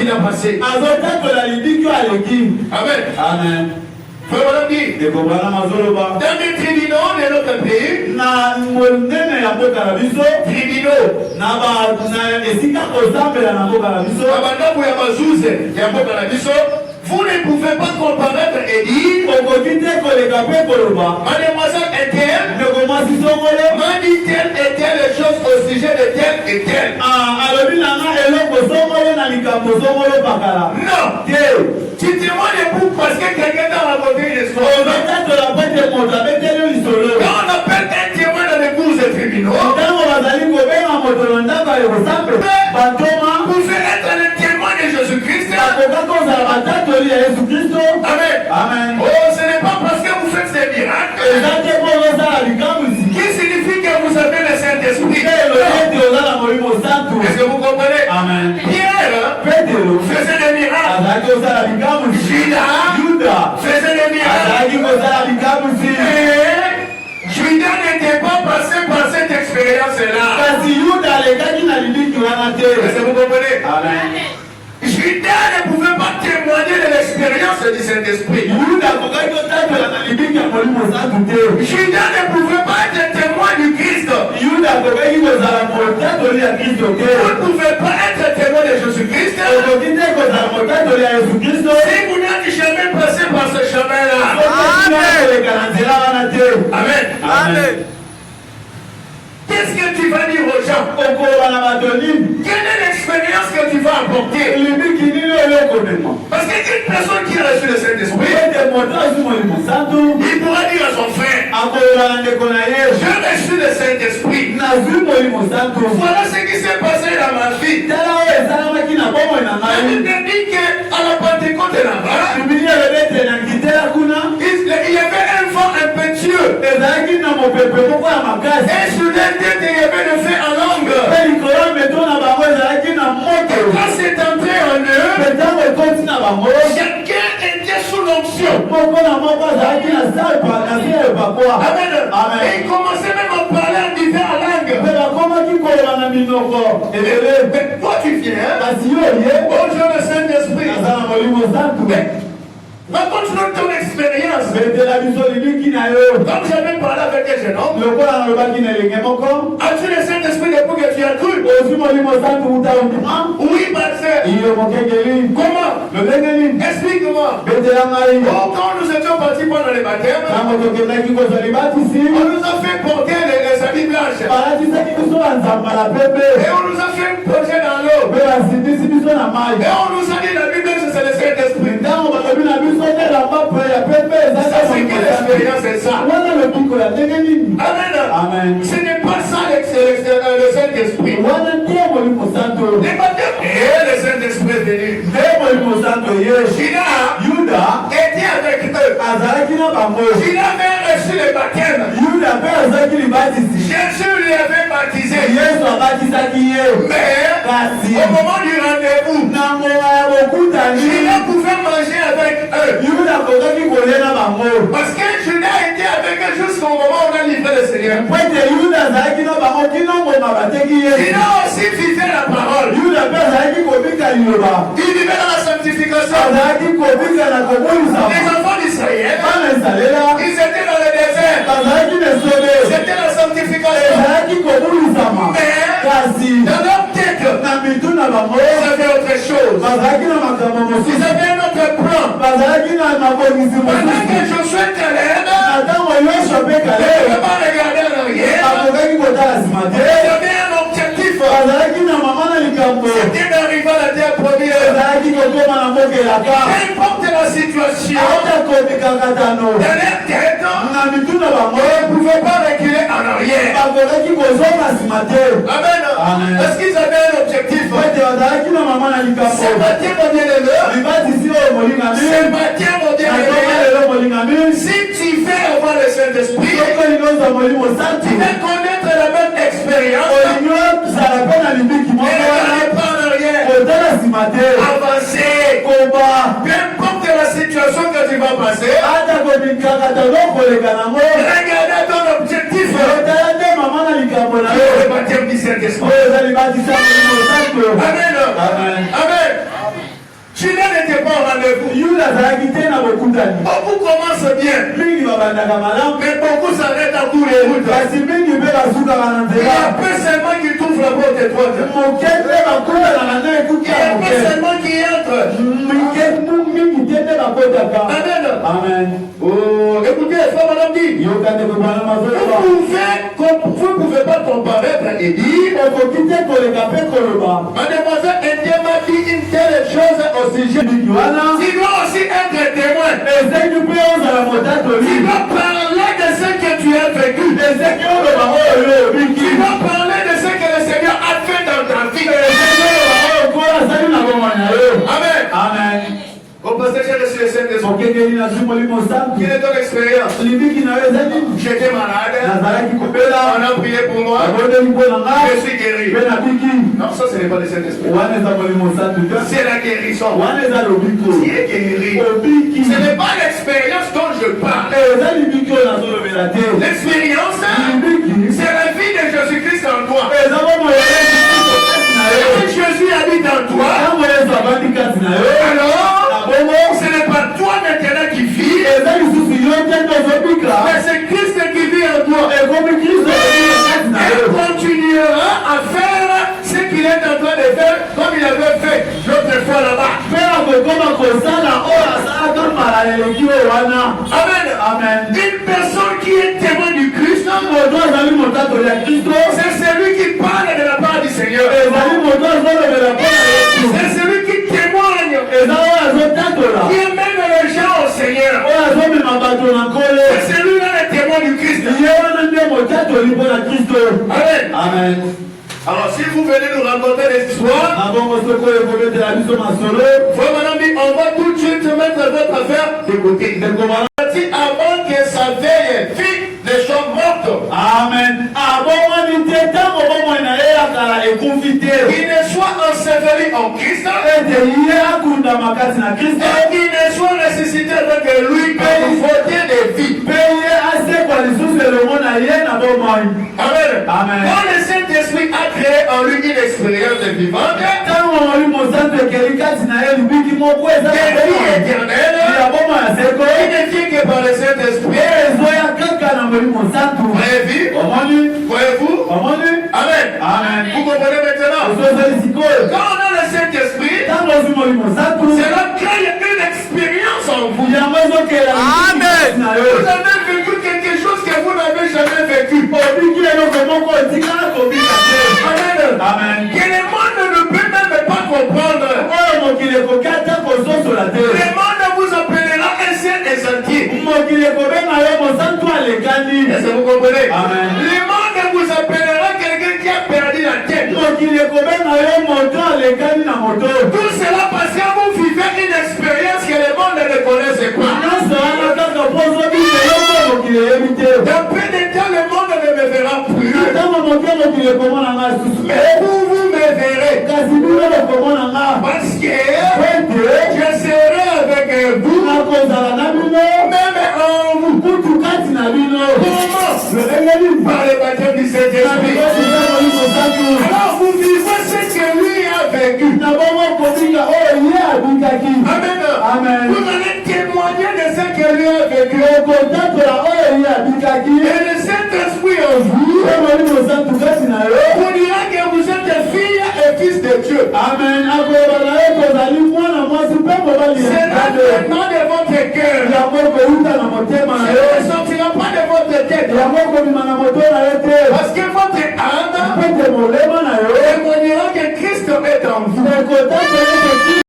qu'il a passé. Amen. Amen. Frère, dit, dans les tribunaux de notre pays, vous ne pouvez pas comparaître et dire mademoiselle est-elle, m'a dit telle et telle chose au sujet de telle et telle. Non, tu témoignes pour parce que quelqu'un t'a raconté une histoire. Quand on appelle un témoin dans les cours de tribunaux, vous pouvez être le témoin de Jésus-Christ. Amen. Amen. Oh, ce n'est pas parce que vous faites des miracles qui signifie que vous avez le Saint-Esprit. Est-ce que vous comprenez? Amen. Pierre faisait des miracles. Judas faisait des miracles. Judas n'était pas passé par cette expérience-là. Est-ce que vous comprenez? Amen. Judas ne pouvait pas témoigner de l'expérience du Saint-Esprit. Judas ne pouvait pas être témoin du Christ. Vous ne pouvez pas être témoin de Jésus-Christ si vous n'êtes jamais passé par ce chemin-là. Amen. Amen. Qu'est-ce que tu vas dire aux gens? Quelle est l'expérience que tu vas apporter? Parce qu'une personne qui a reçu le Saint-Esprit, il pourra dire à son frère, j'ai reçu le Saint-Esprit. Voilà ce qui s'est passé dans ma vie. La Bible dit qu'à la Pentecôte là-bas, il y avait un vent impétueux. Et sur la tête, il y avait le feu en langue. Quand c'est entré en eux, chacun était sous l'onction. Amen. Et il commençait même à parler en différentes langues. Mais toi tu viens, oh Dieu le Saint-Esprit. Mais continue ton expérience. Comme j'avais parlé avec un jeune homme, as-tu le Saint-Esprit depuis que tu as cru? Oui, pasteur. Comment? Explique-moi. Oh, quand nous étions partis pendant les baptêmes, on nous a fait porter les habits blanches. Et on nous a fait plonger dans l'eau. Et on nous a dit la Bible, c'est le Saint-Esprit. C'est quelle expérience c'est ça? Amen. Amen. Ce n'est pas ça le Saint-Esprit. Les baptêmes et le Saint-Esprit est venu. Judas était avec eux. Judas avait reçu le baptême. Jésus lui avait baptisé. Mais au moment du rendez-vous, Judas pouvait manger avec eux. Parce que Judas était avec eux jusqu'au moment où on a livré le Seigneur. Judas aussi vivait la parole. Il vivait dans la sanctification. Les enfants d'Israël, ils étaient dans le désert. C'était la sanctification. Mais dans leur tête, ils avaient autre chose. Ils avaient un autre plan. Pendant que Josué Caleb ne pouvait pas regarder en arrière, ils avaient un objectif. C'était d'arriver à la terre promise. N'importe la situation, dans leur tête, ils ne pouvaient pas reculer en arrière. Amen. Parce qu'ils avaient un objectif. C'est bâtir mon bien-aimé. C'est bâtir mon bien-aimé. Si tu veux avoir le Saint-Esprit, tu veux connaître la même expérience. Et ne regarder pas en arrière. Avancer. Peu importe la situation que tu vas passer, regardez ton objectif. Le baptême du Saint-Esprit. Amen. Amen. pas au rendez-vous. Beaucoup commencent bien, mais beaucoup s'arrêtent en cours de route. Il y a peu seulement qui trouvent la porte étroite. Il y a peu seulement qui entrent. Amen. Oh, écoutez, frère, madame dit, vous ne pouvez pas comparaître et dire, mademoiselle Indien m'a dit une telle chose au sujet. Tu dois aussi être témoin. Tu dois parler de ce que tu as vécu. Tu dois parler de ce que le Seigneur a fait dans ta vie. Amen. Amen. Au passage, j'ai reçu le Saint-Esprit. Quelle est ton expérience? J'étais malade. On a prié pour moi. Je suis guéri. Non, ça, ce n'est pas le Saint-Esprit. C'est la guérison. Qui est guéri. Ce n'est pas l'expérience dont je parle. L'expérience, c'est la vie de Jésus-Christ en toi. Jésus habite en toi. Alors, ce n'est pas toi maintenant qui vis, mais c'est Christ qui vit en toi. Et continuera à faire ce qu'il est en train de faire comme il avait fait l'autre fois là-bas. Amen. Amen. Une personne qui est témoin du Christ, c'est celui qui parle de la part du Seigneur. C'est celui qui témoigne, qui amène les gens au Seigneur. C'est celui-là le témoin du Christ. Amen. Amen. Alors si vous venez nous raconter des histoires, on va tout de suite mettre votre affaire de côté. Avant que sa veille fit les choses mortes. Amen. Il ne soit enseveli en Christ. Et il ne soit ressuscité avec lui pour nous voter des vies. Amen. Amen. Quand le Saint-Esprit a créé en lui une expérience de vivante, il ne vient que par le Saint-Esprit. Voyez-vous? Amen. Amen. Vous comprenez maintenant? Quand on a le Saint-Esprit, cela crée une expérience en vous. Amen. Vous avez vécu quelque chose que vous n'avez jamais vécu. Amen. Que le monde ne peut même pas comprendre. Le monde vous appellera un saint et entier. Est-ce que vous comprenez? Amen. Le monde vous appellera quelqu'un qui a perdu la tête. Tout cela parce que vous vivez une expérience que le monde ne connaissait pas. Dans peu de temps, le monde ne me verra plus. Mais vous me verrez. Parce que je serai avec vous. Même en vous. Comment? Par le baptême du Saint-Esprit. Alors vous vivez ce que lui a vécu. Amen. Amen. Vous allez témoigner de ce que lui a vécu. Et le Saint-Esprit en vous vous dira que vous êtes fille et fils de Dieu. Amen. C'est l'entraînement de votre cœur. Ça ne sortira pas de votre tête. Parce que votre âme témoignera que Christ est en vous.